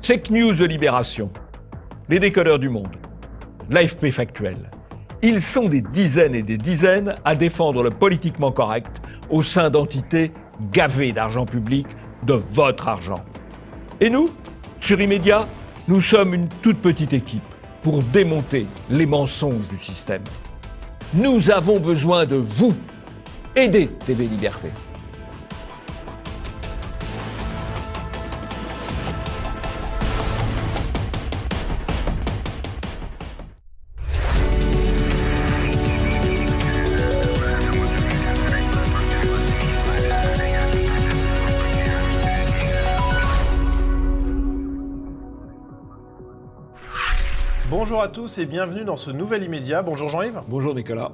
Fake News de Libération, les décodeurs du monde, l'AFP Factuel. Ils sont des dizaines et des dizaines à défendre le politiquement correct au sein d'entités gavées d'argent public, de votre argent. Et nous, sur Immédiat, nous sommes une toute petite équipe pour démonter les mensonges du système. Nous avons besoin de vous. Aidez TV Liberté. Bonjour à tous et bienvenue dans ce nouvel Immédiat. Bonjour Jean-Yves. Bonjour Nicolas.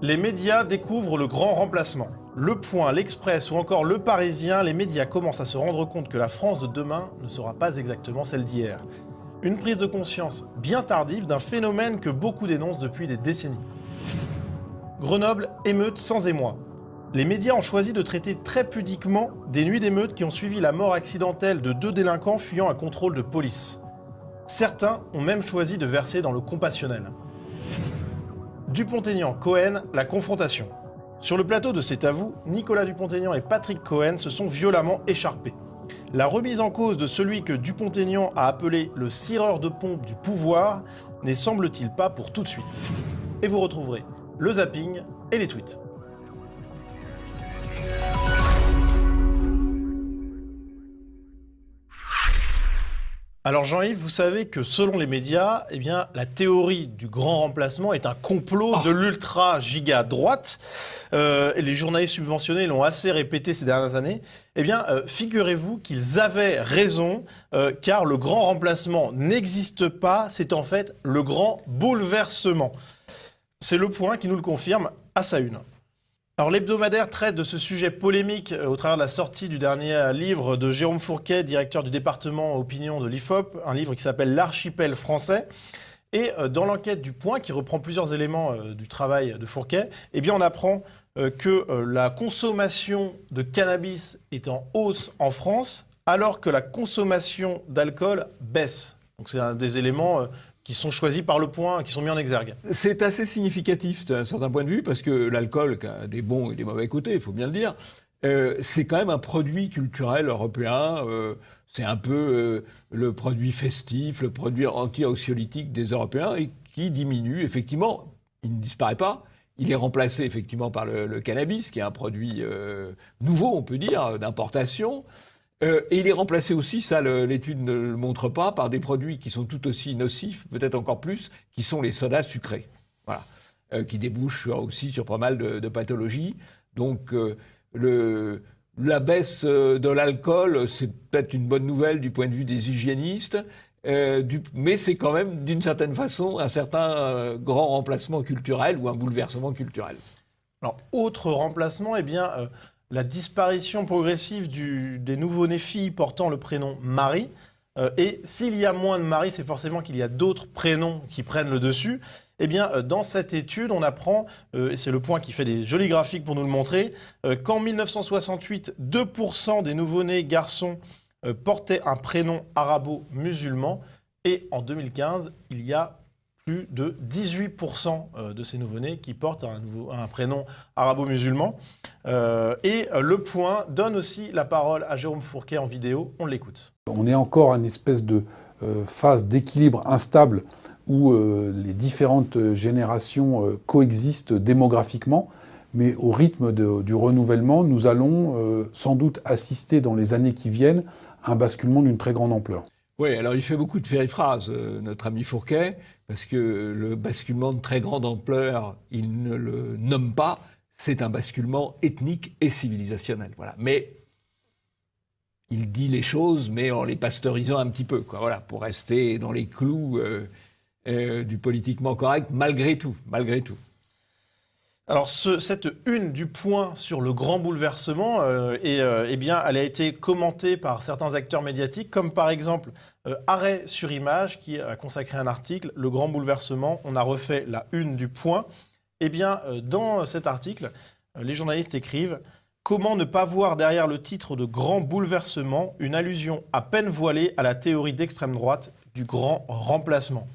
Les médias découvrent le grand remplacement. Le Point, l'Express ou encore Le Parisien, les médias commencent à se rendre compte que la France de demain ne sera pas exactement celle d'hier. Une prise de conscience bien tardive d'un phénomène que beaucoup dénoncent depuis des décennies. Grenoble, émeute sans émoi. Les médias ont choisi de traiter très pudiquement des nuits d'émeute qui ont suivi la mort accidentelle de 2 délinquants fuyant un contrôle de police. Certains ont même choisi de verser dans le compassionnel. Dupont-Aignan-Cohen, la confrontation. Sur le plateau de C'est à vous, Nicolas Dupont-Aignan et Patrick Cohen se sont violemment écharpés. La remise en cause de celui que Dupont-Aignan a appelé le cireur de pompe du pouvoir n'est semble-t-il pas pour tout de suite. Et vous retrouverez le zapping et les tweets. Alors Jean-Yves, vous savez que selon les médias, la théorie du grand remplacement est un complot de l'ultra-giga-droite. Et les journalistes subventionnés l'ont assez répété ces dernières années. Figurez-vous qu'ils avaient raison, car le grand remplacement n'existe pas, c'est en fait le grand bouleversement. C'est Le Point qui nous le confirme à sa une. Alors l'hebdomadaire traite de ce sujet polémique au travers de la sortie du dernier livre de Jérôme Fourquet, directeur du département opinion de l'IFOP, un livre qui s'appelle L'archipel français. Et dans l'enquête du Point, qui reprend plusieurs éléments du travail de Fourquet, on apprend que la consommation de cannabis est en hausse en France, alors que la consommation d'alcool baisse. Donc c'est un des éléments qui sont choisis par Le Point, qui sont mis en exergue. C'est assez significatif d'un certain point de vue, parce que l'alcool, qui a des bons et des mauvais côtés, il faut bien le dire, c'est quand même un produit culturel européen, c'est un peu le produit festif, le produit anti-anxiolytique des Européens, et qui diminue, effectivement, il ne disparaît pas, il est remplacé effectivement par le cannabis, qui est un produit nouveau, on peut dire, d'importation. Et il est remplacé aussi, ça l'étude ne le montre pas, par des produits qui sont tout aussi nocifs, peut-être encore plus, qui sont les sodas sucrés. Voilà. Qui débouchent aussi sur pas mal de pathologies. Donc la baisse de l'alcool, c'est peut-être une bonne nouvelle du point de vue des hygiénistes, mais c'est quand même d'une certaine façon un certain grand remplacement culturel ou un bouleversement culturel. Alors, autre remplacement, la disparition progressive des nouveau-nés filles portant le prénom Marie. Et s'il y a moins de Marie, c'est forcément qu'il y a d'autres prénoms qui prennent le dessus. Dans cette étude, on apprend, et c'est Le Point qui fait des jolis graphiques pour nous le montrer, qu'en 1968, 2% des nouveau-nés garçons portaient un prénom arabo-musulman. Et en 2015, il y a plus de 18% de ces nouveau-nés qui portent un prénom arabo-musulman. Et Le Point donne aussi la parole à Jérôme Fourquet en vidéo. On l'écoute. On est encore à une espèce de phase d'équilibre instable où les différentes générations coexistent démographiquement. Mais au rythme du renouvellement, nous allons sans doute assister dans les années qui viennent à un basculement d'une très grande ampleur. Oui, alors il fait beaucoup de périphrases, notre ami Fourquet, parce que le basculement de très grande ampleur, il ne le nomme pas, c'est un basculement ethnique et civilisationnel. Voilà. Mais il dit les choses, mais en les pasteurisant un petit peu, quoi. Voilà, pour rester dans les clous du politiquement correct, malgré tout. Alors cette une du Point sur le grand bouleversement, elle a été commentée par certains acteurs médiatiques, comme par exemple Arrêt sur Image, qui a consacré un article, Le grand bouleversement, on a refait la une du Point. Dans cet article, les journalistes écrivent Comment ne pas voir derrière le titre de Grand bouleversement une allusion à peine voilée à la théorie d'extrême droite du grand remplacement?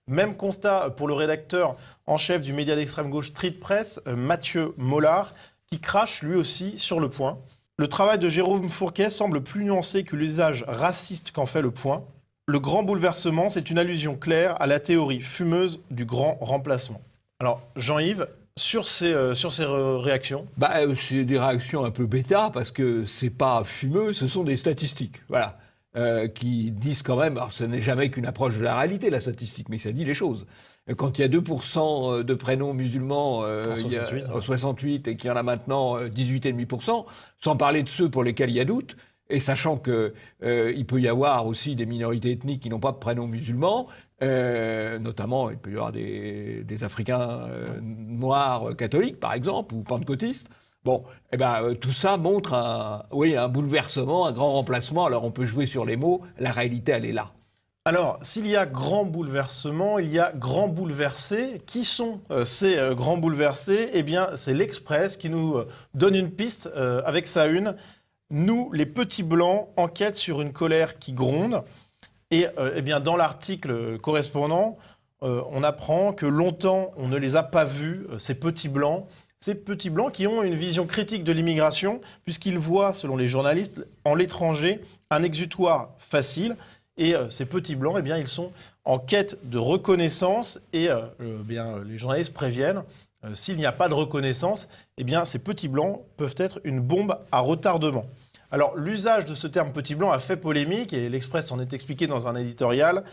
Même constat pour le rédacteur en chef du média d'extrême gauche Street Press, Mathieu Mollard, qui crache lui aussi sur Le Point. Le travail de Jérôme Fourquet semble plus nuancé que l'usage raciste qu'en fait Le Point. Le grand bouleversement, c'est une allusion claire à la théorie fumeuse du grand remplacement. Alors, Jean-Yves, sur ces réactions? C'est des réactions un peu bêta, parce que c'est pas fumeux, ce sont des statistiques. Voilà. Qui disent quand même, alors ce n'est jamais qu'une approche de la réalité, la statistique, mais ça dit les choses. Quand il y a 2% de prénoms musulmans en 68 et qu'il y en a maintenant 18,5%, sans parler de ceux pour lesquels il y a doute, et sachant qu'il peut y avoir aussi des minorités ethniques qui n'ont pas de prénoms musulmans, notamment il peut y avoir des Africains noirs catholiques, par exemple, ou pentecôtistes. Bon, tout ça montre un bouleversement, un grand remplacement. Alors on peut jouer sur les mots, la réalité elle est là. Alors, s'il y a grand bouleversement, il y a grand bouleversé. Qui sont ces grands bouleversés? Eh bien, c'est l'Express qui nous donne une piste avec sa une. Nous, les petits blancs, enquêtent sur une colère qui gronde. Et bien, dans l'article correspondant, on apprend que longtemps, on ne les a pas vus, ces petits blancs. Ces petits blancs qui ont une vision critique de l'immigration, puisqu'ils voient, selon les journalistes, en l'étranger, un exutoire facile. Et ces petits blancs, eh bien, ils sont en quête de reconnaissance. Et les journalistes préviennent, s'il n'y a pas de reconnaissance, eh bien, ces petits blancs peuvent être une bombe à retardement. Alors, l'usage de ce terme petit blanc a fait polémique, et l'Express s'en est expliqué dans un éditorial.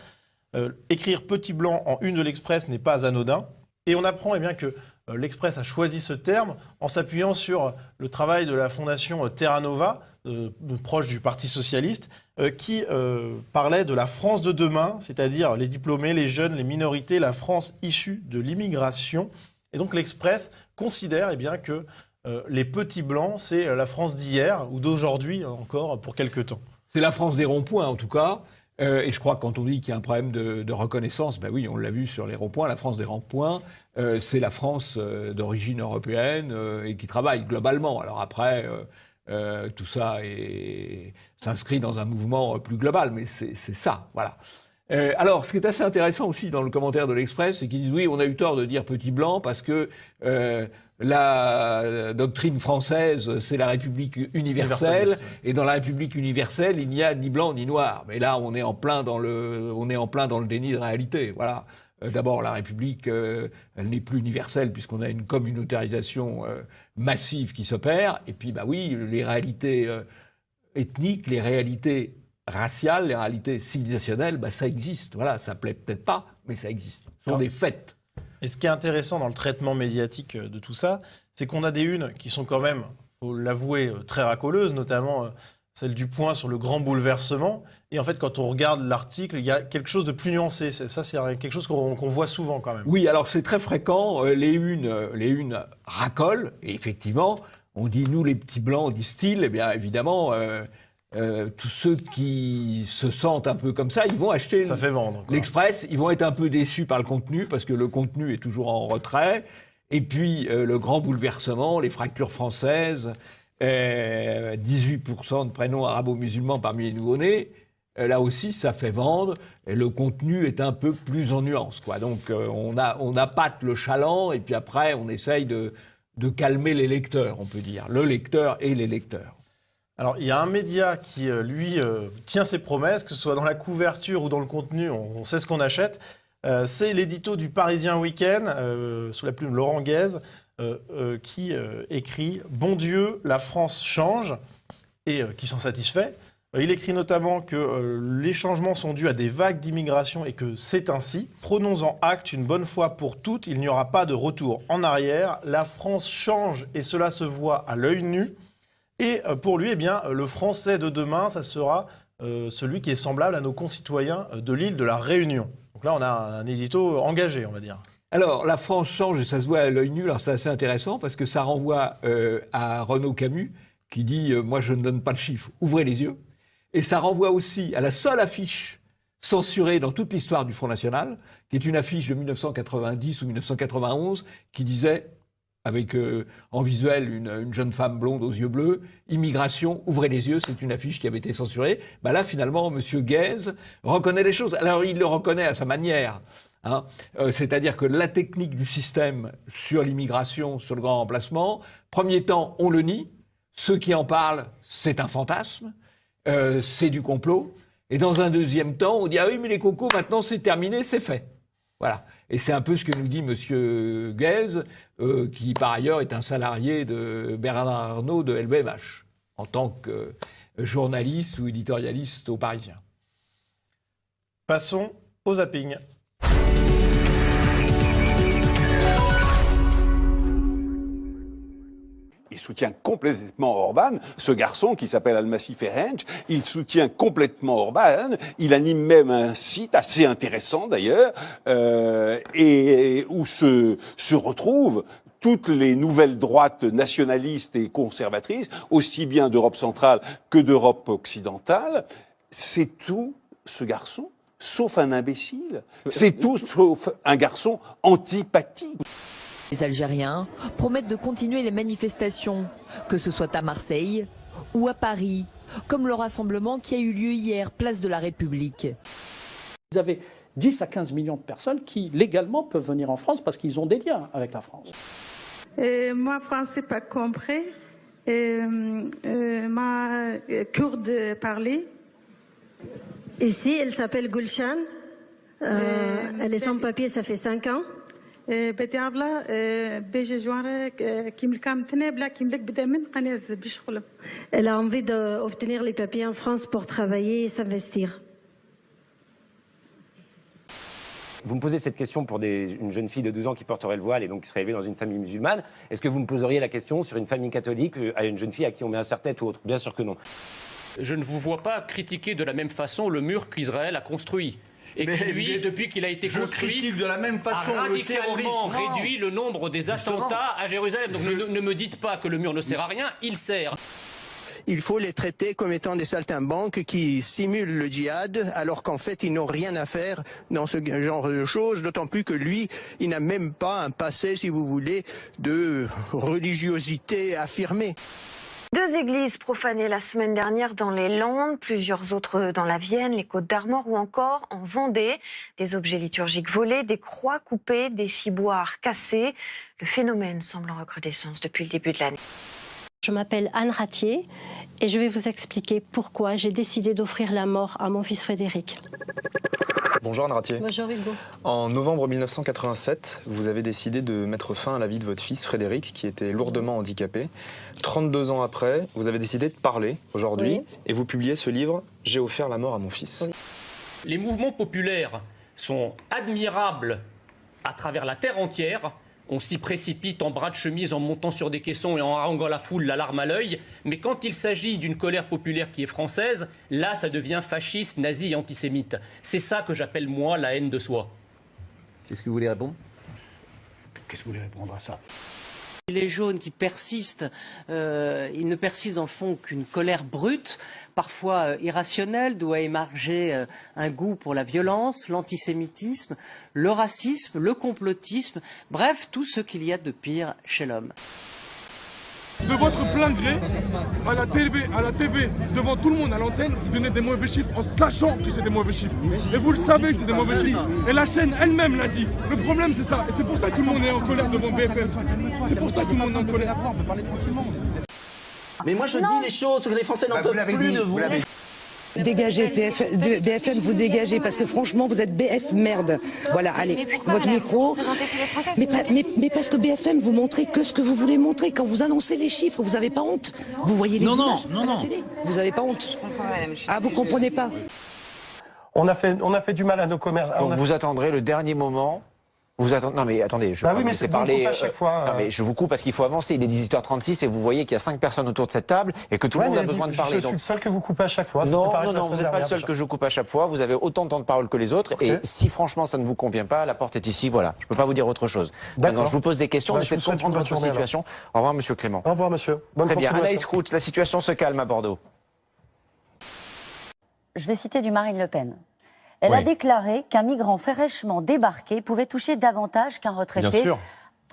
Écrire petit blanc en une de l'Express n'est pas anodin. Et on apprend bien que l'Express a choisi ce terme en s'appuyant sur le travail de la fondation Terra Nova, proche du Parti socialiste, qui parlait de la France de demain, c'est-à-dire les diplômés, les jeunes, les minorités, la France issue de l'immigration. Et donc l'Express considère bien que les petits blancs, c'est la France d'hier ou d'aujourd'hui encore pour quelque temps. C'est la France des ronds-points en tout cas. Et je crois que quand on dit qu'il y a un problème de reconnaissance, oui, on l'a vu sur les ronds-points, la France des ronds-points, c'est la France d'origine européenne et qui travaille globalement. Alors après, tout ça s'inscrit dans un mouvement plus global, mais c'est ça, voilà. Alors, ce qui est assez intéressant aussi dans le commentaire de l'Express, c'est qu'ils disent oui, on a eu tort de dire petit blanc parce que la doctrine française, c'est la République universelle, et dans la République universelle, il n'y a ni blanc ni noir. Mais là, on est en plein dans le déni de réalité. Voilà. D'abord, la République, elle n'est plus universelle puisqu'on a une communautarisation massive qui s'opère. Et puis, oui, les réalités ethniques, les réalités raciales, les réalités civilisationnelles, ça existe. Voilà, ça plaît peut-être pas, mais ça existe. Ce sont des faits. Et ce qui est intéressant dans le traitement médiatique de tout ça, c'est qu'on a des unes qui sont quand même, il faut l'avouer, très racoleuses, notamment celle du Point sur le grand bouleversement. Et en fait, quand on regarde l'article, il y a quelque chose de plus nuancé. Ça, c'est quelque chose qu'on voit souvent quand même. Oui, alors c'est très fréquent. Les unes racolent. Et effectivement, on dit nous les petits blancs, disent-ils. Eh bien, évidemment, tous ceux qui se sentent un peu comme ça, ils vont acheter ça fait vendre, l'Express. Ils vont être un peu déçus par le contenu parce que le contenu est toujours en retrait. Et puis, le grand bouleversement, les fractures françaises, 18% de prénoms arabo-musulmans parmi les nouveau-nés. Là aussi, ça fait vendre. Et le contenu est un peu plus en nuance, quoi. Donc, on appâte le chaland et puis après, on essaye de calmer les lecteurs, on peut dire. Le lecteur et les lecteurs. Alors, il y a un média qui, lui, tient ses promesses, que ce soit dans la couverture ou dans le contenu, on sait ce qu'on achète. C'est l'édito du Parisien Week-end, sous la plume Laurent Guez, qui écrit « Bon Dieu, la France change » et qui s'en satisfait. Il écrit notamment que les changements sont dus à des vagues d'immigration et que c'est ainsi. Prenons-en acte une bonne fois pour toutes, il n'y aura pas de retour en arrière. La France change et cela se voit à l'œil nu. Et pour lui, le français de demain, ça sera celui qui est semblable à nos concitoyens de l'île de la Réunion. Donc là, on a un édito engagé, on va dire. Alors, la France change et ça se voit à l'œil nu. Alors, c'est assez intéressant parce que ça renvoie à Renaud Camus qui dit « Moi, je ne donne pas de chiffres, ouvrez les yeux ». Et ça renvoie aussi à la seule affiche censurée dans toute l'histoire du Front National, qui est une affiche de 1990 ou 1991 qui disait avec en visuel une jeune femme blonde aux yeux bleus. Immigration, ouvrez les yeux, c'est une affiche qui avait été censurée. Ben là, finalement, M. Guèze reconnaît les choses. Alors, il le reconnaît à sa manière. Hein. C'est-à-dire que la technique du système sur l'immigration, sur le grand remplacement, premier temps, on le nie. Ceux qui en parlent, c'est un fantasme, c'est du complot. Et dans un deuxième temps, on dit « Ah oui, mais les cocos, maintenant, c'est terminé, c'est fait. » Voilà. Et c'est un peu ce que nous dit M. Guèze, qui par ailleurs est un salarié de Bernard Arnault de LVMH, en tant que journaliste ou éditorialiste au Parisien. Passons au zapping. Il soutient complètement Orban, ce garçon qui s'appelle Almasi Ferenc, il soutient complètement Orban, il anime même un site assez intéressant d'ailleurs, et où se retrouvent toutes les nouvelles droites nationalistes et conservatrices, aussi bien d'Europe centrale que d'Europe occidentale. C'est tout, ce garçon, sauf un imbécile. C'est tout sauf un garçon antipathique. Les Algériens promettent de continuer les manifestations, que ce soit à Marseille ou à Paris, comme le rassemblement qui a eu lieu hier, place de la République. Vous avez 10 à 15 millions de personnes qui, légalement, peuvent venir en France parce qu'ils ont des liens avec la France. Moi, français, pas compris. Ma kurde parler. Ici, elle s'appelle Gulshan. Elle est sans papier, ça fait 5 ans. Elle a envie d'obtenir les papiers en France pour travailler et s'investir. Vous me posez cette question pour une jeune fille de 12 ans qui porterait le voile et donc qui serait élevée dans une famille musulmane. Est-ce que vous me poseriez la question sur une famille catholique, à une jeune fille à qui on met un serre-tête ou autre? Bien sûr que non. Je ne vous vois pas critiquer de la même façon le mur qu'Israël a construit. Et qui, lui, depuis qu'il a été construit, de la même façon, a radicalement réduit le nombre des attentats à Jérusalem. Donc ne me dites pas que le mur ne sert à rien, il sert. Il faut les traiter comme étant des saltimbanques qui simulent le djihad, alors qu'en fait, ils n'ont rien à faire dans ce genre de choses, d'autant plus que lui, il n'a même pas un passé, si vous voulez, de religiosité affirmée. 2 églises profanées la semaine dernière dans les Landes, plusieurs autres dans la Vienne, les Côtes-d'Armor ou encore en Vendée. Des objets liturgiques volés, des croix coupées, des ciboires cassés. Le phénomène semble en recrudescence depuis le début de l'année. Je m'appelle Anne Ratier et je vais vous expliquer pourquoi j'ai décidé d'offrir la mort à mon fils Frédéric. Bonjour Anne Ratier. Bonjour Hugo. En novembre 1987, vous avez décidé de mettre fin à la vie de votre fils Frédéric, qui était lourdement handicapé. 32 ans après, vous avez décidé de parler aujourd'hui, et vous publiez ce livre « J'ai offert la mort à mon fils ». Les mouvements populaires sont admirables à travers la terre entière. On s'y précipite en bras de chemise, en montant sur des caissons et en haranguant la foule, la larme à l'œil. Mais quand il s'agit d'une colère populaire qui est française, là, ça devient fasciste, nazi et antisémite. C'est ça que j'appelle, moi, la haine de soi. Est-ce que vous voulez répondre? Qu'est-ce que vous voulez répondre à ça? Les jaunes qui persistent, ils ne persistent en fond qu'une colère brute, parfois irrationnelle, d'où a émergé un goût pour la violence, l'antisémitisme, le racisme, le complotisme, bref, tout ce qu'il y a de pire chez l'homme. De votre plein gré, à la TV, devant tout le monde, à l'antenne, vous donnez des mauvais chiffres en sachant que c'est des mauvais chiffres. Et vous le savez que c'est des mauvais chiffres. Et la chaîne elle-même l'a dit. Le problème, c'est ça. Et c'est pour ça que tout le monde est en colère devant BFM. C'est pour ça que tout le monde est en colère. On peut parler tranquillement. Mais moi je dis les choses, que les Français n'en peuvent plus de vous. Dégagez, BFM, vous dégagez, parce que franchement, vous êtes BF merde. Voilà, allez, votre micro. Mais parce que BFM, vous montrez que ce que vous voulez montrer. Quand vous annoncez les chiffres, vous n'avez pas honte. Vous voyez les images à la télé. Vous n'avez pas honte. Ah, vous comprenez pas. On a fait du mal à nos commerces. Donc vous attendrez le dernier moment. Non mais attendez, je vais vous laisser parler. À chaque fois, non mais je vous coupe parce qu'il faut avancer. Il est 18h36 et vous voyez qu'il y a 5 personnes autour de cette table et que tout le monde a besoin de parler. Je suis le seul que vous coupez à chaque fois. Non, vous n'êtes pas le seul que je coupe à chaque fois. Vous avez autant de temps de parole que les autres. Okay. Et si franchement ça ne vous convient pas, la porte est ici. Voilà, je peux pas vous dire autre chose. Maintenant, je vous pose des questions. Essayez de comprendre votre situation. Au revoir, Monsieur Clément. Au revoir, Monsieur. Bonne continuation. Très bien. Anaïs Rout, la situation se calme à Bordeaux. Je vais citer du Marine Le Pen. Elle a déclaré qu'un migrant fraîchement débarqué pouvait toucher davantage qu'un retraité. Bien sûr.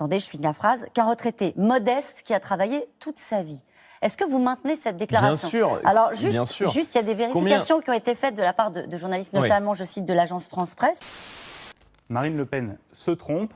attendez, je finis la phrase, qu'un retraité modeste qui a travaillé toute sa vie. Est-ce que vous maintenez cette déclaration? Bien sûr. Alors, juste, il y a des vérifications qui ont été faites de la part de journalistes, notamment, je cite, de l'agence France-Presse. Marine Le Pen se trompe.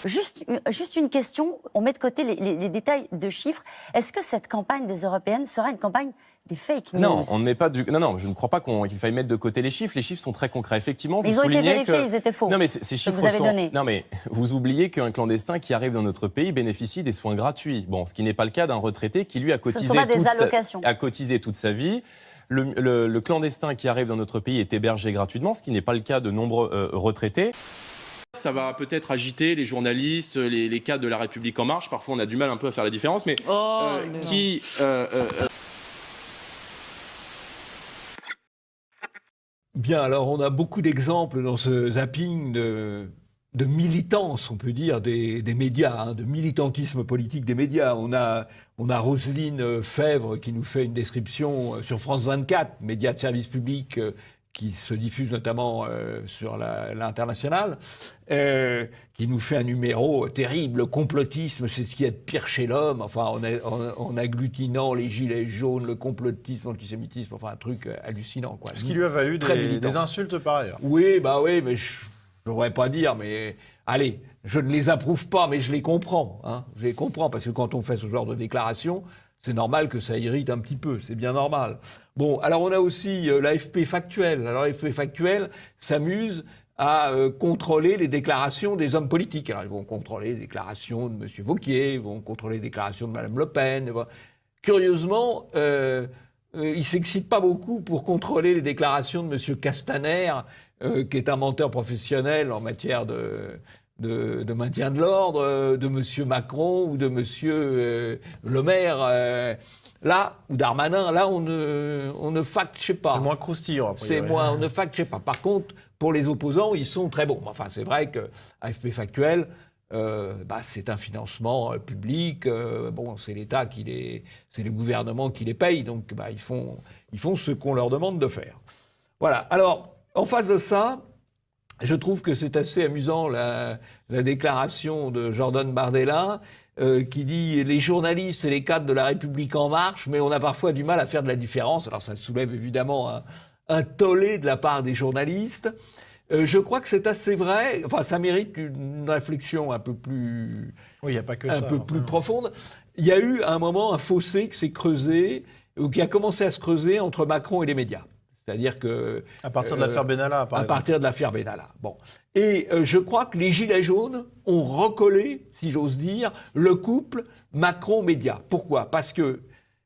Juste une question, on met de côté les détails de chiffres. Est-ce que cette campagne des Européennes sera une campagne des fake news? Non, on ne met pas non, je ne crois pas qu'il faille mettre de côté les chiffres. Les chiffres sont très concrets. Effectivement, ils ont été vérifiés, ils étaient faux. Non, mais ces chiffres vous avez donné. Non, mais vous oubliez qu'un clandestin qui arrive dans notre pays bénéficie des soins gratuits. Bon, ce qui n'est pas le cas d'un retraité qui, lui, a cotisé toute sa vie. Le clandestin qui arrive dans notre pays est hébergé gratuitement, ce qui n'est pas le cas de nombreux retraités. Ça va peut-être agiter les journalistes, les cadres de La République En Marche. Parfois, on a du mal un peu à faire la différence, mais Bien, alors on a beaucoup d'exemples dans ce zapping de militance, on peut dire, des médias, de militantisme politique des médias. On a Roselyne Fèvre qui nous fait une description sur France 24, média de service public, qui se diffuse notamment sur l'international, qui nous fait un numéro terrible. Le complotisme, c'est ce qu'il y a de pire chez l'homme. Enfin, en agglutinant les gilets jaunes, le complotisme, l'antisémitisme, enfin un truc hallucinant, quoi. Ce qui lui a valu des insultes par ailleurs. Oui, mais je ne devrais pas dire, mais allez, je ne les approuve pas, mais je les comprends. Je les comprends, parce que quand on fait ce genre de déclaration, c'est normal que ça irrite un petit peu, c'est bien normal. Bon, alors on a aussi l'AFP Factuel. Alors l'AFP Factuel s'amuse à contrôler les déclarations des hommes politiques. Alors ils vont contrôler les déclarations de M. Wauquiez, ils vont contrôler les déclarations de Mme Le Pen. Curieusement, ils ne s'excitent pas beaucoup pour contrôler les déclarations de M. Castaner, qui est un menteur professionnel en matière de maintien de l'ordre, de M. Macron ou de M. Le Maire, là, ou Darmanin, là, on ne fact-check pas. C'est moins croustillant, après. On ne fact-check pas. Par contre, pour les opposants, ils sont très bons. Enfin, c'est vrai que AFP Factuel, c'est un financement public. C'est l'État c'est le gouvernement qui les paye, donc ils font ce qu'on leur demande de faire. Voilà. Alors, en face de ça, je trouve que c'est assez amusant la déclaration de Jordan Bardella qui dit « Les journalistes et les cadres de La République En Marche, mais on a parfois du mal à faire de la différence ». Alors ça soulève évidemment un tollé de la part des journalistes. Je crois que c'est assez vrai. Enfin, ça mérite une réflexion un peu plus, plus profonde. Il y a eu à un moment un fossé qui s'est creusé, ou qui a commencé à se creuser entre Macron et les médias. C'est-à-dire que... À partir de l'affaire Benalla, par exemple. À partir de l'affaire Benalla. Bon. Et je crois que les Gilets jaunes ont recollé, si j'ose dire, le couple Macron-médias. Pourquoi? Parce que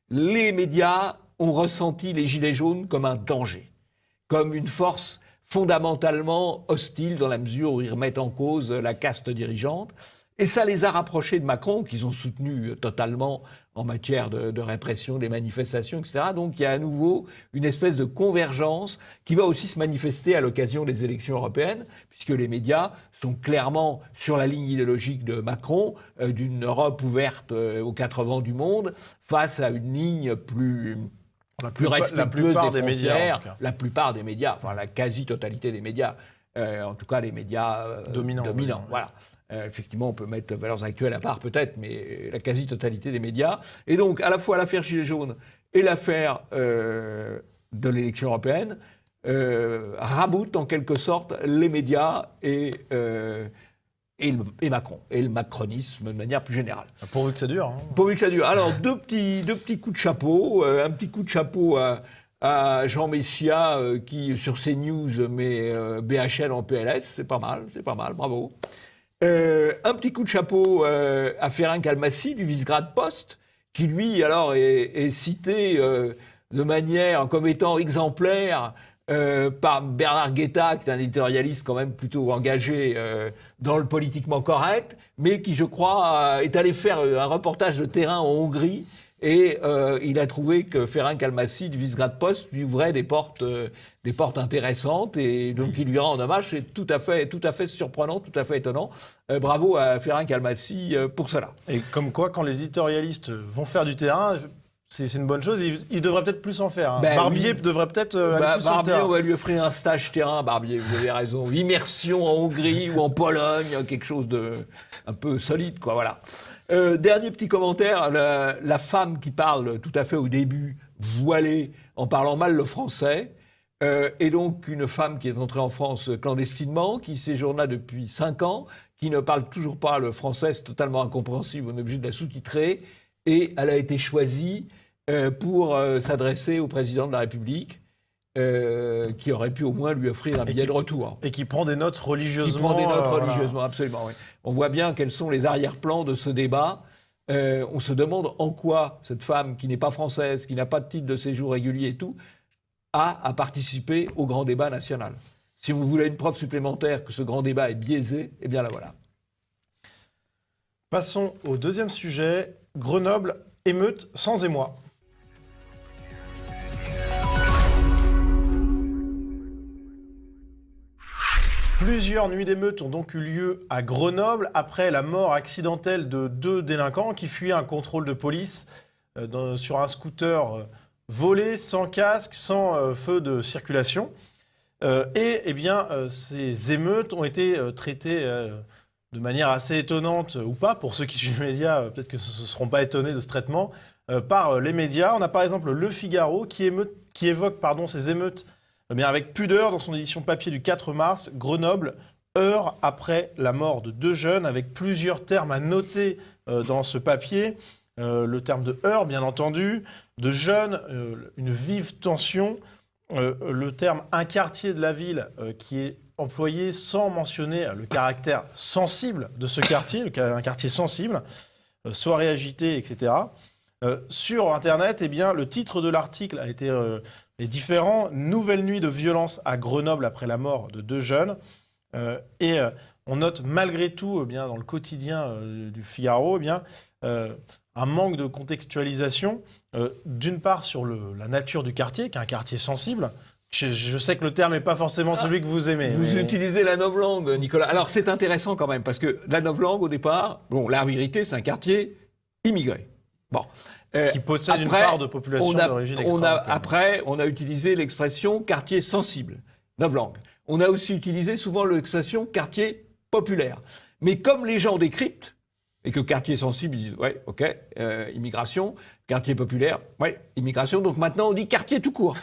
les médias ont ressenti les Gilets jaunes comme un danger, comme une force fondamentalement hostile dans la mesure où ils remettent en cause la caste dirigeante. Et ça les a rapprochés de Macron, qu'ils ont soutenu totalement en matière de répression des manifestations, etc. Donc il y a à nouveau une espèce de convergence qui va aussi se manifester à l'occasion des élections européennes, puisque les médias sont clairement sur la ligne idéologique de Macron, d'une Europe ouverte aux quatre vents du monde, face à une ligne plus respectueuse des frontières. La plupart des médias, enfin la quasi-totalité des médias, en tout cas les médias dominants. Voilà. Effectivement, on peut mettre Valeurs Actuelles à part peut-être, mais la quasi-totalité des médias. Et donc, à la fois l'affaire Gilets jaunes et l'affaire de l'élection européenne raboutent en quelque sorte les médias et Macron, et le macronisme de manière plus générale. Pourvu que ça dure. Pourvu que ça dure. Alors, deux petits coups de chapeau. Un petit coup de chapeau à Jean Messia qui, sur CNews, met BHL en PLS. C'est pas mal, bravo. Un petit coup de chapeau à Ferenc Almassi du Visegrad Post, qui lui alors est cité de manière comme étant exemplaire par Bernard Guetta, qui est un éditorialiste quand même plutôt engagé dans le politiquement correct, mais qui, je crois, est allé faire un reportage de terrain en Hongrie. Et il a trouvé que Ferenc Almassi du Visegrad Post lui ouvrait des portes intéressantes, et donc il lui rend hommage. C'est tout à fait surprenant, tout à fait étonnant. Bravo à Ferenc Almassi pour cela. Et comme quoi, quand les éditorialistes vont faire du terrain, c'est une bonne chose. Il devrait peut-être plus en faire. Hein. Barbier devrait peut-être aller plus sur le terrain. On va lui offrir un stage terrain, Barbier, vous avez raison. Immersion en Hongrie ou en Pologne, quelque chose de un peu solide, quoi, voilà. Dernier petit commentaire, la femme qui parle tout à fait au début, voilée, en parlant mal le français, est donc une femme qui est entrée en France clandestinement, qui séjourne là depuis 5 ans, qui ne parle toujours pas le français, c'est totalement incompréhensible, on est obligé de la sous-titrer, et elle a été choisie pour s'adresser au président de la République, qui aurait pu au moins lui offrir un billet de retour. Et qui prend des notes religieusement. Religieusement, absolument, oui. On voit bien quels sont les arrière-plans de ce débat. On se demande en quoi cette femme, qui n'est pas française, qui n'a pas de titre de séjour régulier et tout, a à participer au grand débat national. Si vous voulez une preuve supplémentaire que ce grand débat est biaisé, eh bien la voilà. Passons au deuxième sujet. Grenoble, émeute sans émoi. Plusieurs nuits d'émeutes ont donc eu lieu à Grenoble après la mort accidentelle de 2 délinquants qui fuyaient un contrôle de police sur un scooter volé, sans casque, sans feu de circulation. Ces émeutes ont été traitées de manière assez étonnante, ou pas, pour ceux qui suivent les médias, peut-être que ce ne seront pas étonnés de ce traitement, par les médias. On a par exemple Le Figaro qui évoque ces émeutes avec pudeur dans son édition papier du 4 mars, Grenoble, heure après la mort de 2 jeunes, avec plusieurs termes à noter dans ce papier. Le terme de heure, bien entendu, de jeunes, une vive tension, le terme un quartier de la ville qui est employé sans mentionner le caractère sensible de ce quartier, un quartier sensible, soirée agitée, etc. Sur Internet, le titre de l'article a été est différent. Nouvelle nuit de violence à Grenoble après la mort de 2 jeunes. On note malgré tout, dans le quotidien du Figaro, un manque de contextualisation, d'une part sur la nature du quartier, qui est un quartier sensible. Je sais que le terme n'est pas forcément celui que vous aimez. Vous utilisez la novlangue, Nicolas. Alors c'est intéressant quand même, parce que la novlangue, au départ, la vérité, c'est un quartier immigré. Qui possède une part de population d'origine extra-européenne. Après, on a utilisé l'expression quartier sensible, novlangue. On a aussi utilisé souvent l'expression quartier populaire. Mais comme les gens décryptent, et que quartier sensible, ils disent, ouais, ok, immigration, quartier populaire, ouais, immigration, donc maintenant on dit quartier tout court.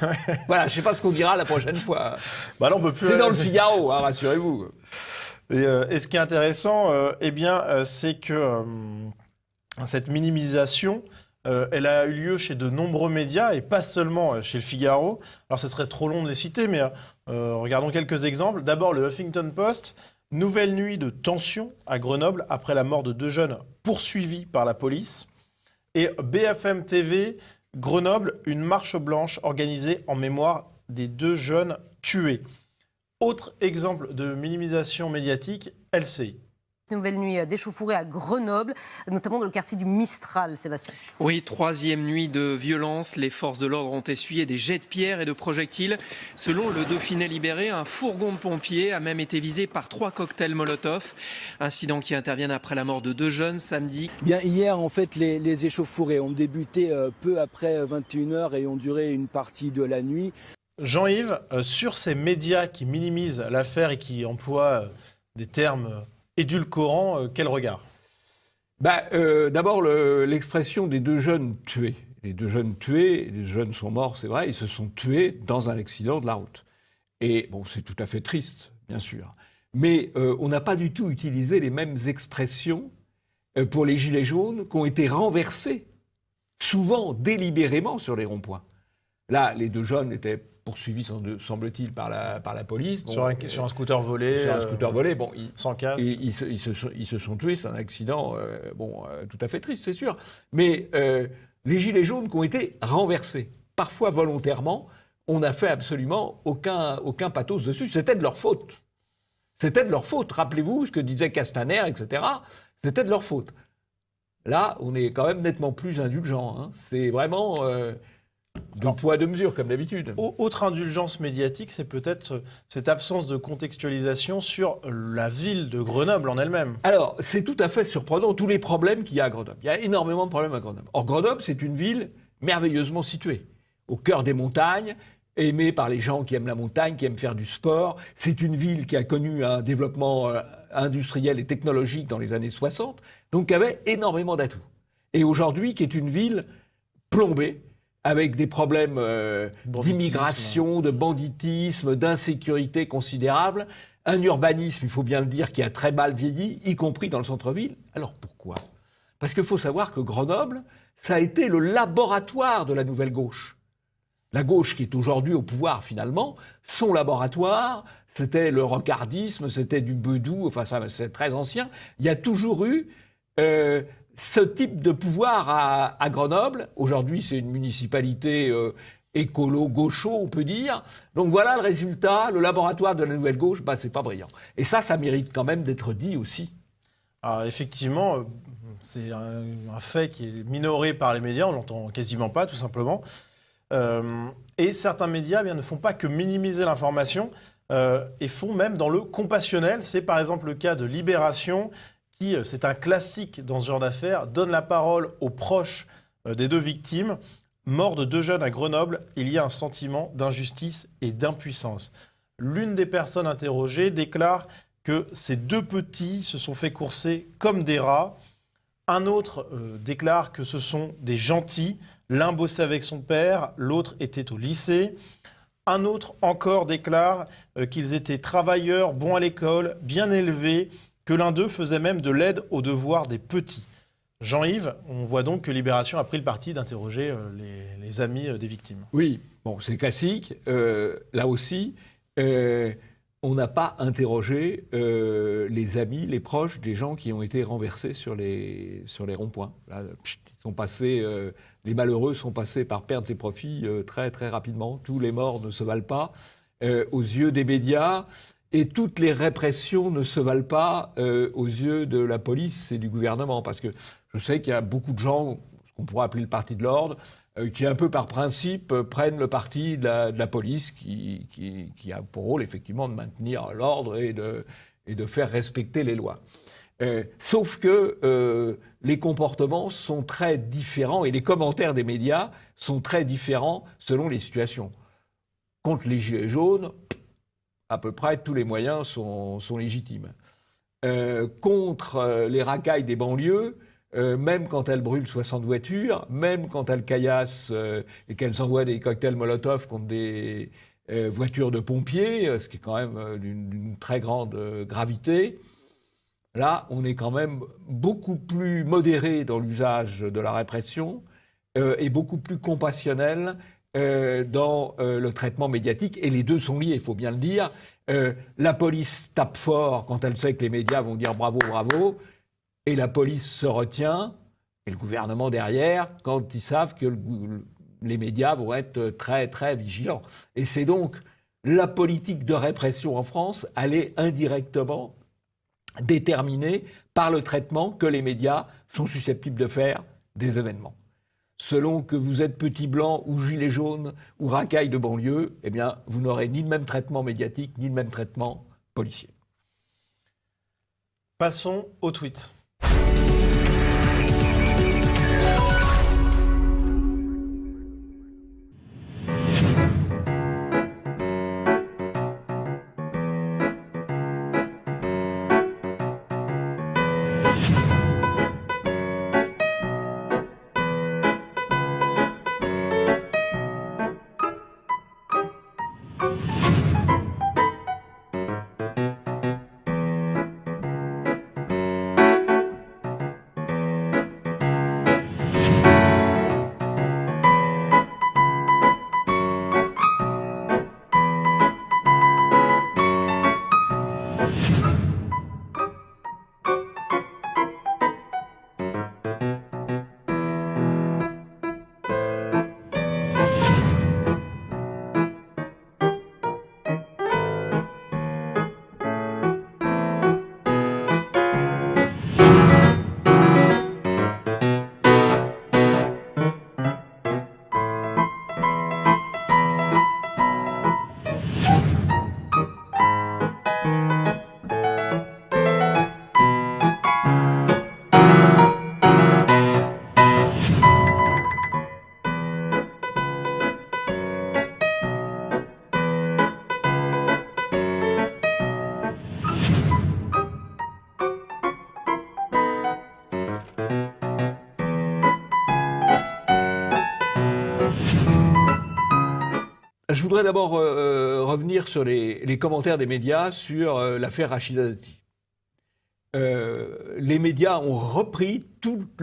Voilà, je ne sais pas ce qu'on dira la prochaine fois. Là, on peut plus. C'est dans le Figaro, rassurez-vous. Et ce qui est intéressant, c'est que cette minimisation, elle a eu lieu chez de nombreux médias, et pas seulement chez le Figaro. Alors, ce serait trop long de les citer, mais regardons quelques exemples. D'abord, le Huffington Post. Nouvelle nuit de tension à Grenoble après la mort de 2 jeunes poursuivis par la police. Et BFM TV, Grenoble, une marche blanche organisée en mémoire des 2 jeunes tués. Autre exemple de minimisation médiatique, LCI. Nouvelle nuit d'échauffourée à Grenoble, notamment dans le quartier du Mistral, Sébastien. Oui, 3e nuit de violence. Les forces de l'ordre ont essuyé des jets de pierre et de projectiles. Selon le Dauphiné libéré, un fourgon de pompiers a même été visé par 3 cocktails Molotov. Incident qui intervient après la mort de 2 jeunes samedi. Hier, en fait, les échauffourées ont débuté peu après 21h et ont duré une partie de la nuit. Jean-Yves, sur ces médias qui minimisent l'affaire et qui emploient des termes édulcorant, quel regard ? D'abord, l'expression des 2 jeunes tués. Les 2 jeunes tués, les jeunes sont morts, c'est vrai, ils se sont tués dans un accident de la route. Et bon, c'est tout à fait triste, bien sûr. Mais on n'a pas du tout utilisé les mêmes expressions pour les gilets jaunes qui ont été renversés, souvent délibérément, sur les ronds-points. Là, les 2 jeunes étaient poursuivis, semble-t-il, par la police. Sur un scooter volé. Sur un scooter volé, sans casque. Ils se sont tués, c'est un accident tout à fait triste, c'est sûr. Mais les gilets jaunes qui ont été renversés, parfois volontairement, on n'a fait absolument aucun pathos dessus. C'était de leur faute. C'était de leur faute. Rappelez-vous ce que disait Castaner, etc. C'était de leur faute. Là, on est quand même nettement plus indulgent. Hein. C'est vraiment... de poids, de mesure, comme d'habitude. Autre indulgence médiatique, c'est peut-être cette absence de contextualisation sur la ville de Grenoble en elle-même. Alors, c'est tout à fait surprenant, tous les problèmes qu'il y a à Grenoble. Il y a énormément de problèmes à Grenoble. Or, Grenoble, c'est une ville merveilleusement située, au cœur des montagnes, aimée par les gens qui aiment la montagne, qui aiment faire du sport. C'est une ville qui a connu un développement industriel et technologique dans les années 60, donc qui avait énormément d'atouts. Et aujourd'hui, qui est une ville plombée, avec des problèmes d'immigration, de banditisme, d'insécurité considérables, un urbanisme, il faut bien le dire, qui a très mal vieilli, y compris dans le centre-ville. Alors pourquoi ? Parce qu'il faut savoir que Grenoble, ça a été le laboratoire de la nouvelle gauche. La gauche qui est aujourd'hui au pouvoir, finalement, son laboratoire, c'était le rocardisme, c'était du Bedou, enfin ça c'est très ancien. Il y a toujours eu ce type de pouvoir à Grenoble. Aujourd'hui, c'est une municipalité écolo-gaucho, on peut dire. Donc voilà le résultat, le laboratoire de la nouvelle gauche, c'est pas brillant. Et ça mérite quand même d'être dit aussi. Alors effectivement, c'est un fait qui est minoré par les médias, on l'entend quasiment pas, tout simplement. Et certains médias ne font pas que minimiser l'information et font même dans le compassionnel. C'est par exemple le cas de Libération, qui, c'est un classique dans ce genre d'affaires, donne la parole aux proches des deux victimes. Mort de 2 jeunes à Grenoble, il y a un sentiment d'injustice et d'impuissance. L'une des personnes interrogées déclare que ces 2 petits se sont fait courser comme des rats. Un autre déclare que ce sont des gentils. L'un bossait avec son père, l'autre était au lycée. Un autre encore déclare qu'ils étaient travailleurs, bons à l'école, bien élevés, que l'un d'eux faisait même de l'aide aux devoirs des petits. Jean-Yves, on voit donc que Libération a pris le parti d'interroger les amis des victimes. Oui, bon, c'est classique. Là aussi, on n'a pas interrogé les amis, les proches des gens qui ont été renversés sur les ronds-points. Là, ils sont passés, les malheureux sont passés par pertes et profits très très rapidement. Tous les morts ne se valent pas aux yeux des médias. Et toutes les répressions ne se valent pas aux yeux de la police et du gouvernement. Parce que je sais qu'il y a beaucoup de gens, ce qu'on pourrait appeler le parti de l'ordre, qui, un peu par principe, prennent le parti de la police, qui a pour rôle, effectivement, de maintenir l'ordre et de faire respecter les lois. Sauf que les comportements sont très différents et les commentaires des médias sont très différents selon les situations. Contre les gilets jaunes, à peu près tous les moyens sont légitimes. Contre les racailles des banlieues, même quand elles brûlent 60 voitures, même quand elles caillassent et qu'elles envoient des cocktails Molotov contre des voitures de pompiers, ce qui est quand même d'une très grande gravité, là, on est quand même beaucoup plus modéré dans l'usage de la répression et beaucoup plus compassionnel dans le traitement médiatique, et les deux sont liés, il faut bien le dire. La police tape fort quand elle sait que les médias vont dire bravo, bravo, et la police se retient, et le gouvernement derrière, quand ils savent que les médias vont être très, très vigilants. Et c'est donc la politique de répression en France, elle est indirectement déterminée par le traitement que les médias sont susceptibles de faire des événements. Selon que vous êtes petit blanc ou gilet jaune ou racaille de banlieue, eh bien, vous n'aurez ni le même traitement médiatique, ni le même traitement policier. Passons au tweet. voudrais d'abord revenir sur les commentaires des médias sur l'affaire Rachida Dati. Les médias ont repris toute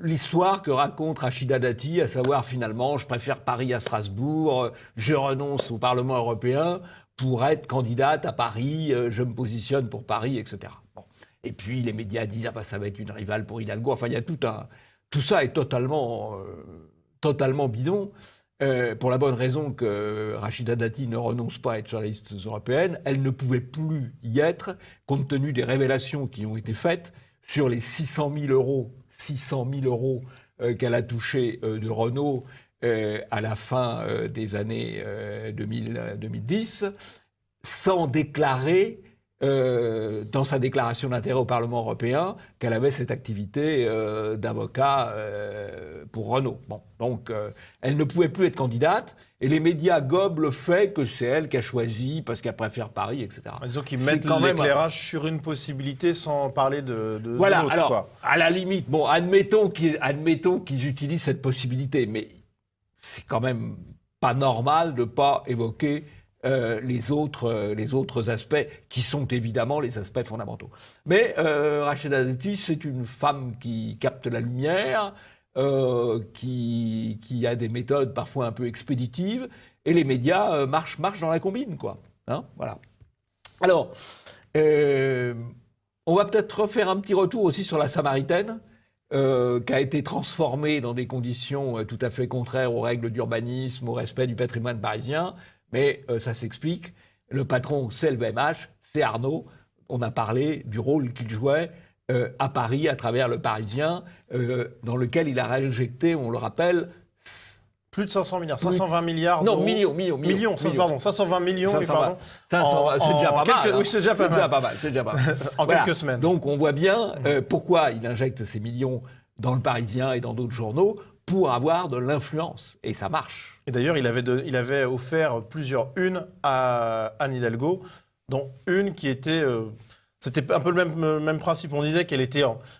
l'histoire que raconte Rachida Dati, à savoir finalement, je préfère Paris à Strasbourg, je renonce au Parlement européen pour être candidate à Paris, je me positionne pour Paris, etc. Bon. Et puis les médias disent ah bah, ça va être une rivale pour Hidalgo. Enfin, il y a tout ça est totalement bidon. Pour la bonne raison que Rachida Dati ne renonce pas à être sur les listes européennes, elle ne pouvait plus y être, compte tenu des révélations qui ont été faites sur les 600 000 euros qu'elle a touchés de Renault à la fin des années 2010, sans déclarer dans sa déclaration d'intérêt au Parlement européen qu'elle avait cette activité d'avocat pour Renault. Bon, donc elle ne pouvait plus être candidate et les médias gobent le fait que c'est elle qui a choisi parce qu'elle préfère Paris, etc. Disons qu'ils mettent l'éclairage sur une possibilité sans parler de voilà, l'autre, alors, quoi. À la limite, bon, admettons qu'ils utilisent cette possibilité, mais c'est quand même pas normal de ne pas évoquer les autres aspects qui sont évidemment les aspects fondamentaux. Mais Rachida Dati, c'est une femme qui capte la lumière, qui a des méthodes parfois un peu expéditives, et les médias marchent dans la combine, quoi. Hein, voilà. Alors, on va peut-être refaire un petit retour aussi sur la Samaritaine, qui a été transformée dans des conditions tout à fait contraires aux règles d'urbanisme, au respect du patrimoine parisien. Mais ça s'explique. Le patron, c'est le VMH, c'est Arnaud. On a parlé du rôle qu'il jouait à Paris, à travers le Parisien, dans lequel il a réinjecté, on le rappelle... Plus de 500 milliards, 520 milliards non, d'euros. millions. Pardon, 520 millions, 520, c'est déjà pas mal. Oui, c'est déjà pas mal. C'est déjà pas mal. En voilà. Quelques semaines. Donc on voit bien pourquoi il injecte ces millions dans le Parisien et dans d'autres journaux, pour avoir de l'influence. Et ça marche. Et d'ailleurs, il avait offert plusieurs unes à Anne Hidalgo, dont une qui était... c'était un peu le même principe. On disait qu'elle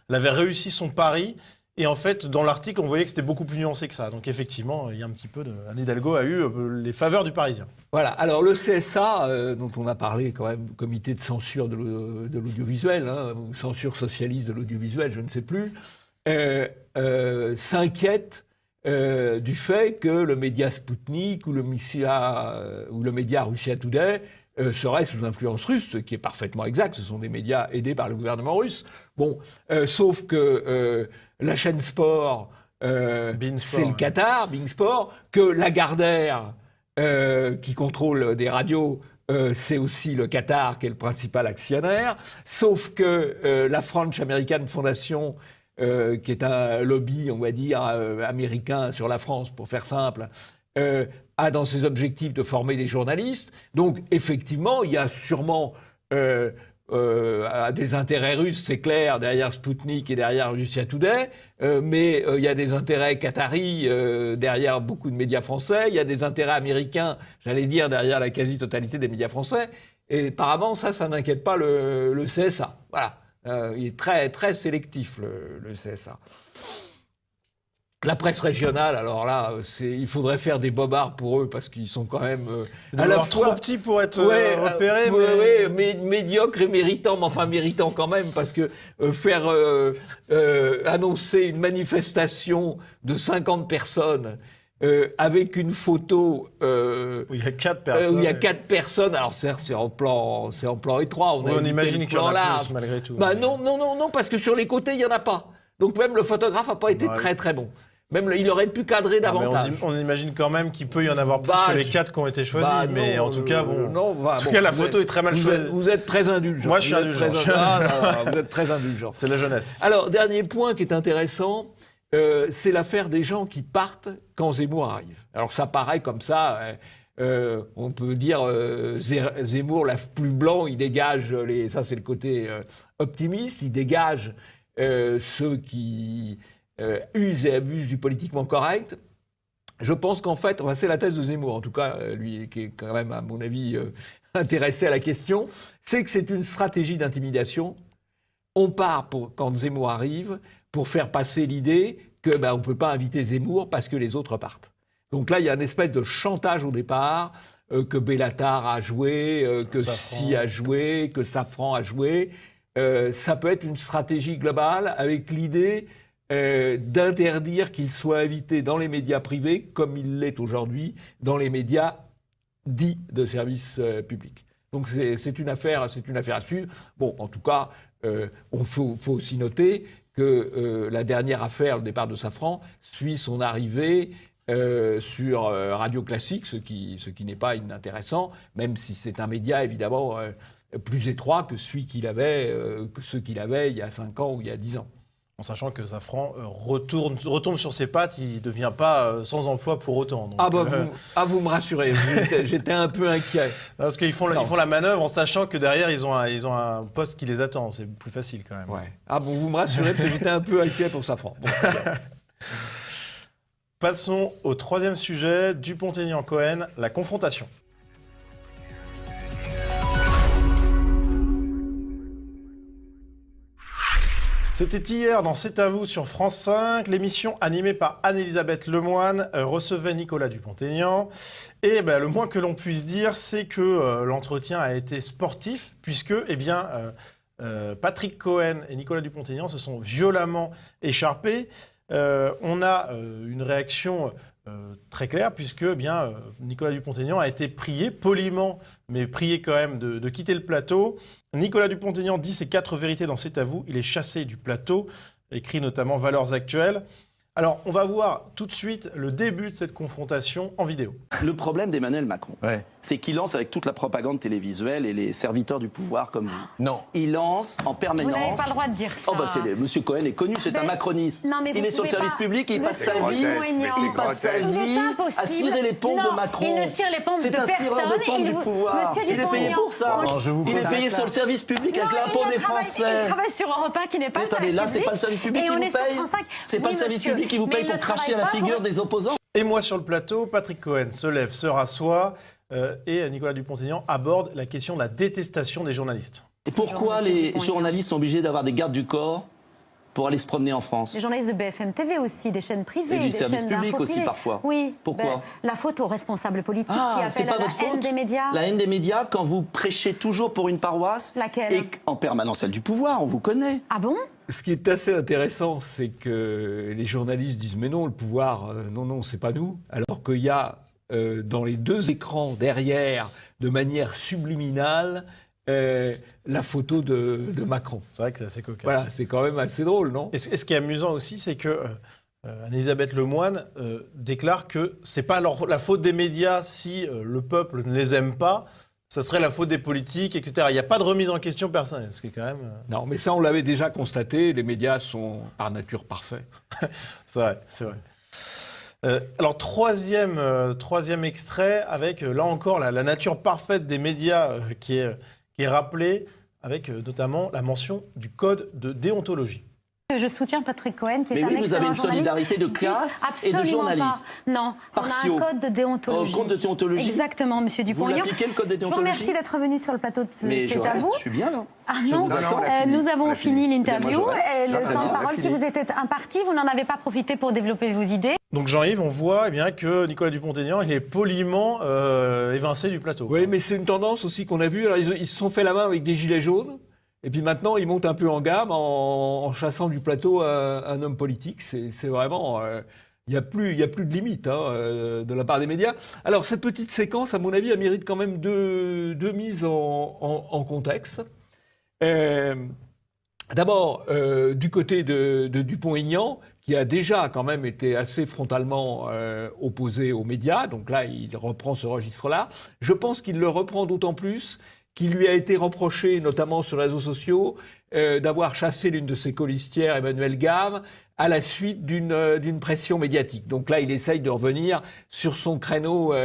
avait réussi son pari. Et en fait, dans l'article, on voyait que c'était beaucoup plus nuancé que ça. Donc effectivement, il y a un petit peu Anne Hidalgo a eu les faveurs du Parisien. Voilà. Alors le CSA, dont on a parlé quand même, comité de censure de l'audiovisuel, ou censure socialiste de l'audiovisuel, je ne sais plus, s'inquiète du fait que le média Sputnik ou le média Russia Today serait sous influence russe, ce qui est parfaitement exact. Ce sont des médias aidés par le gouvernement russe. Bon, sauf que la chaîne Sport, c'est le Qatar, Bein Sport, que Lagardère, qui contrôle des radios, c'est aussi le Qatar qui est le principal actionnaire, sauf que la French American Foundation, qui est un lobby, on va dire, américain sur la France, pour faire simple, a dans ses objectifs de former des journalistes. Donc, effectivement, il y a sûrement des intérêts russes, c'est clair, derrière Sputnik et derrière Russia Today, mais il y a des intérêts qataris derrière beaucoup de médias français, il y a des intérêts américains, j'allais dire, derrière la quasi-totalité des médias français, et apparemment, ça n'inquiète pas le CSA. Voilà. Il est très, très sélectif, le CSA. La presse régionale, alors là, il faudrait faire des bobards pour eux parce qu'ils sont quand même à la fois trop petits pour être repérés, mais médiocres et méritants, mais enfin méritants quand même parce que faire annoncer une manifestation de 50 personnes avec une photo où il y a 4 personnes. Alors certes, c'est en plan étroit. On imagine qu'il y en a plus malgré tout. Bah non, parce que sur les côtés, il n'y en a pas. Donc même le photographe n'a pas été très très bon. Même il aurait pu cadrer davantage. On imagine quand même qu'il peut y en avoir plus que les 4 qui ont été choisis. Mais en tout cas, la photo est très mal choisie. Vous êtes très indulgent. Moi, je suis indulgent. Vous êtes très indulgent. C'est la jeunesse. Alors, dernier point qui est intéressant, c'est l'affaire des gens qui partent quand Zemmour arrive. Alors ça paraît comme ça, on peut dire Zemmour, la plus blanc, il dégage, ça c'est le côté optimiste, il dégage ceux qui usent et abusent du politiquement correct. Je pense qu'en fait, c'est la thèse de Zemmour, en tout cas, lui qui est quand même, à mon avis, intéressé à la question, c'est que c'est une stratégie d'intimidation. On part, quand Zemmour arrive, pour faire passer l'idée qu'on ne peut pas inviter Zemmour parce que les autres partent. Donc là, il y a une espèce de chantage au départ, que Bellatar a joué, que Si a joué, que Safran a joué. Ça peut être une stratégie globale avec l'idée d'interdire qu'il soit invité dans les médias privés, comme il l'est aujourd'hui dans les médias dits de service public. Donc c'est une affaire à suivre. Bon, en tout cas, faut aussi noter que la dernière affaire, le départ de Safran, suit son arrivée sur Radio Classique, ce qui n'est pas inintéressant, même si c'est un média évidemment plus étroit que ceux qu'il avait il y a 5 ans ou il y a 10 ans. En sachant que Safran retombe sur ses pattes, il ne devient pas sans emploi pour autant. Donc, vous me rassurez, j'étais un peu inquiet. Parce qu'ils font la manœuvre en sachant que derrière, ils ont un poste qui les attend. C'est plus facile quand même. Ouais. Vous me rassurez, parce que j'étais un peu inquiet pour Safran. Bon, passons au 3e sujet, Dupont-Aignan-Cohen, la confrontation. C'était hier dans C'est à vous sur France 5. L'émission animée par Anne-Elisabeth Lemoine recevait Nicolas Dupont-Aignan. Et le moins que l'on puisse dire, c'est que l'entretien a été sportif, puisque Patrick Cohen et Nicolas Dupont-Aignan se sont violemment écharpés. On a une réaction très claire, puisque Nicolas Dupont-Aignan a été prié, poliment, mais prié quand même de quitter le plateau. Nicolas Dupont-Aignan dit ses 4 vérités dans C'est à vous. Il est chassé du plateau, écrit notamment Valeurs Actuelles. Alors, on va voir tout de suite le début de cette confrontation en vidéo. Le problème d'Emmanuel Macron, c'est qu'il lance avec toute la propagande télévisuelle et les serviteurs du pouvoir comme vous. Non. Il lance en permanence... Vous n'avez pas le droit de dire ça. Monsieur Cohen est connu, c'est un macroniste. Non, mais il est sur le service public, il passe sa vie à cirer les pompes de Macron. Il ne cire les pompes de personne. C'est un cireur de pompes du pouvoir. Il est payé pour ça. Il est payé sur le service public avec l'impôt des Français. Il travaille sur Europe 1 qui n'est pas le service public. Là, c'est pas le service public qui vous paye. C'est pas le service public qui vous paye pour cracher à la figure des opposants. Et moi sur le plateau, Patrick Cohen se lève, se rassoit et Nicolas Dupont-Aignan aborde la question de la détestation des journalistes. Et pourquoi les journalistes sont obligés d'avoir des gardes du corps pour aller se promener en France? Les journalistes de BFM TV aussi, des chaînes privées, et du des service chaînes public aussi parfois. Oui. Pourquoi? La faute aux responsables politiques qui appellent à la haine des médias. La haine des médias quand vous prêchez toujours pour une paroisse. Laquelle? Et en permanence celle du pouvoir, on vous connaît. Ah bon? Ce qui est assez intéressant, c'est que les journalistes disent « mais non, le pouvoir, non, c'est pas nous », alors qu'il y a dans les 2 écrans derrière, de manière subliminale, la photo de Macron. C'est vrai que c'est assez cocasse. Voilà, c'est quand même assez drôle, non? Et ce qui est amusant aussi, c'est que Anne-Elisabeth Lemoine déclare que c'est pas la faute des médias si le peuple ne les aime pas. Ça serait la faute des politiques, etc. Il n'y a pas de remise en question personnelle, ce qui est quand même... Non, mais ça, on l'avait déjà constaté, les médias sont par nature parfaits. C'est vrai. Alors, troisième extrait, avec, là encore, la nature parfaite des médias qui est rappelée, avec notamment la mention du code de déontologie. Je soutiens Patrick Cohen, qui est un excellent journaliste. Mais oui, vous avez une solidarité de classe et de journalistes. Non, on a un code de déontologie. Code de déontologie. Exactement, Monsieur Dupont-Aignan. Vous l'appliquez, le code de déontologie. Je vous remercie d'être venu sur le plateau de C'est à vous. Je suis bien là. Ah non, nous avons fini l'interview. Le temps de parole qui vous était imparti, vous n'en avez pas profité pour développer vos idées. Donc Jean-Yves, on voit que Nicolas Dupont-Aignan, il est poliment évincé du plateau. Oui, mais c'est une tendance aussi qu'on a vue. Alors, ils se sont fait la main avec des gilets jaunes. Et puis maintenant, ils montent un peu en gamme en chassant du plateau un homme politique. C'est vraiment... Il n'y a plus de limite de la part des médias. Alors, cette petite séquence, à mon avis, elle mérite quand même deux mises en contexte. D'abord, du côté de Dupont-Aignan, qui a déjà quand même été assez frontalement opposé aux médias. Donc là, il reprend ce registre-là. Je pense qu'il le reprend d'autant plus qu'il lui a été reproché, notamment sur les réseaux sociaux, d'avoir chassé l'une de ses colistières, Emmanuelle Gave, à la suite d'une pression médiatique. Donc là, il essaye de revenir sur son créneau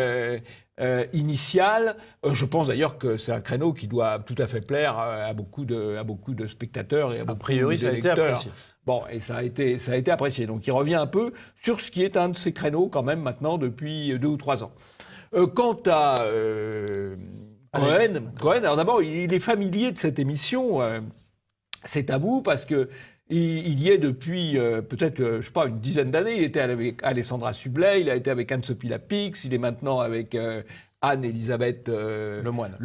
initial. Je pense d'ailleurs que c'est un créneau qui doit tout à fait plaire à beaucoup de spectateurs et à beaucoup de lecteurs. A priori, ça a été apprécié. Bon, et ça a été apprécié. Donc il revient un peu sur ce qui est un de ses créneaux quand même maintenant depuis 2 ou 3 ans. Quant à... Cohen, alors d'abord, il est familier de cette émission. C'est à vous parce que Il y est depuis peut-être, je sais pas, une dizaine d'années. Il était avec Alessandra Sublet, il a été avec Anne-Sophie Lapix, il est maintenant avec Anne-Elisabeth Lemoine.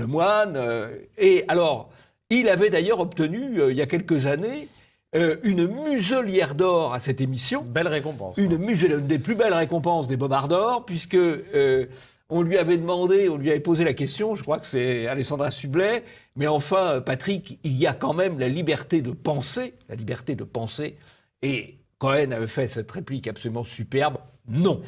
Et alors, il avait d'ailleurs obtenu, il y a quelques années, une muselière d'or à cette émission. Belle récompense. Une des plus belles récompenses des Bobards d'or, puisque on lui avait posé la question, je crois que c'est Alessandra Sublet, mais enfin, Patrick, il y a quand même la liberté de penser, et Cohen avait fait cette réplique absolument superbe, non,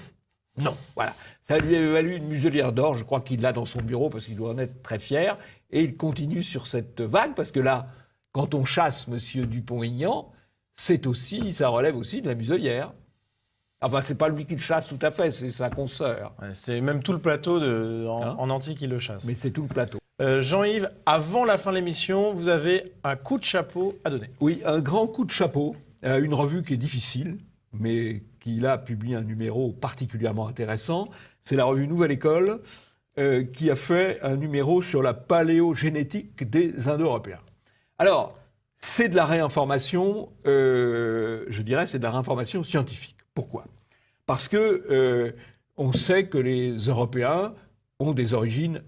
voilà. Ça lui avait valu une muselière d'or, je crois qu'il l'a dans son bureau, parce qu'il doit en être très fier, et il continue sur cette vague, parce que là, quand on chasse M. Dupont-Aignan, ça relève aussi de la muselière. Enfin, c'est pas lui qui le chasse tout à fait, c'est sa consoeur. Ouais, c'est même tout le plateau en entier qui le chasse. Mais c'est tout le plateau. Jean-Yves, avant la fin de l'émission, vous avez un coup de chapeau à donner. Oui, un grand coup de chapeau à une revue qui est difficile, mais qui là publie un numéro particulièrement intéressant. C'est la revue Nouvelle École, qui a fait un numéro sur la paléogénétique des Indo-Européens. Alors, c'est de la réinformation, je dirais, c'est de la réinformation scientifique. Pourquoi ? Parce que on sait que les Européens ont des origines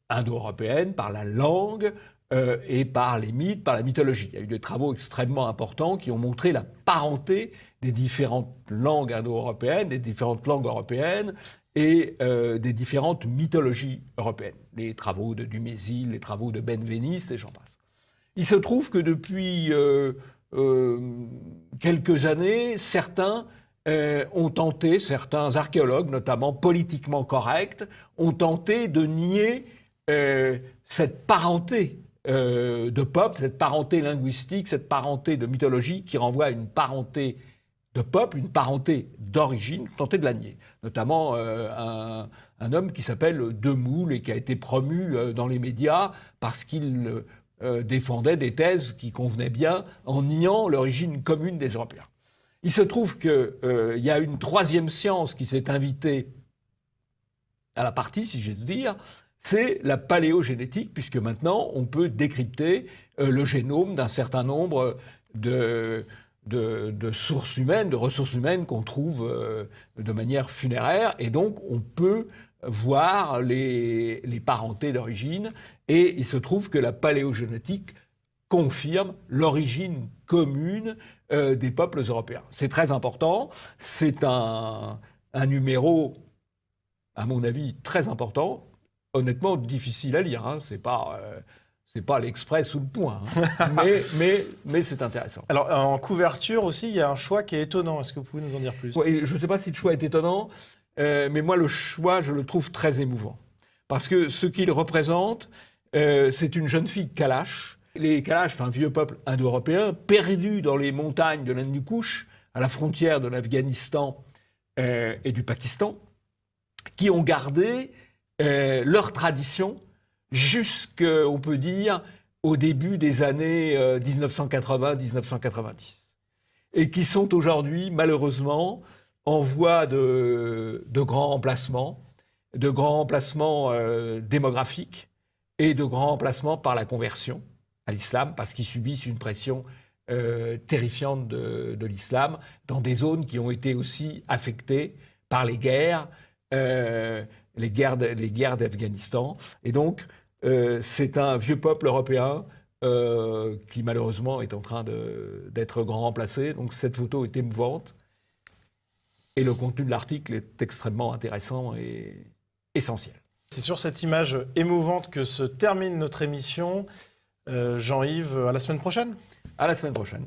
indo-européennes par la langue et par les mythes, par la mythologie. Il y a eu des travaux extrêmement importants qui ont montré la parenté des différentes langues indo-européennes, des différentes langues européennes et des différentes mythologies européennes. Les travaux de Dumézil, les travaux de Benveniste et j'en passe. Il se trouve que depuis quelques années, certains archéologues, notamment politiquement corrects, ont tenté de nier cette parenté de peuple, cette parenté linguistique, cette parenté de mythologie qui renvoie à une parenté de peuple, une parenté d'origine, tenter de la nier. Notamment un homme qui s'appelle Demoule et qui a été promu dans les médias parce qu'il défendait des thèses qui convenaient bien en niant l'origine commune des Européens. Il se trouve qu'il y a une troisième science qui s'est invitée à la partie, si j'ose dire, c'est la paléogénétique, puisque maintenant on peut décrypter le génome d'un certain nombre de sources humaines, de ressources humaines qu'on trouve de manière funéraire, et donc on peut voir les parentés d'origine, et il se trouve que la paléogénétique confirme l'origine commune des peuples européens. C'est très important, c'est un numéro, à mon avis, très important, honnêtement difficile à lire, hein. C'est pas l'Express ou le Point, hein. mais c'est intéressant. Alors, en couverture aussi, il y a un choix qui est étonnant. Est-ce que vous pouvez nous en dire plus ? Ouais, je ne sais pas si le choix est étonnant, mais moi, le choix, je le trouve très émouvant. Parce que ce qu'il représente, c'est une jeune fille Kalash. Les Kalash, un vieux peuple indo-européen, perdu dans les montagnes de l'Hindu-Kush, à la frontière de l'Afghanistan et du Pakistan, qui ont gardé leur tradition jusqu'on peut dire, au début des années 1980-1990. Et qui sont aujourd'hui, malheureusement, en voie de grands remplacements démographiques et de grands remplacements par la conversion à l'islam, parce qu'ils subissent une pression terrifiante de l'islam dans des zones qui ont été aussi affectées par les guerres d'Afghanistan. Et donc, c'est un vieux peuple européen qui, malheureusement, est en train d'être grand remplacé. Donc, cette photo est émouvante. Et le contenu de l'article est extrêmement intéressant et essentiel. C'est sur cette image émouvante que se termine notre émission. Jean-Yves, à la semaine prochaine. À la semaine prochaine.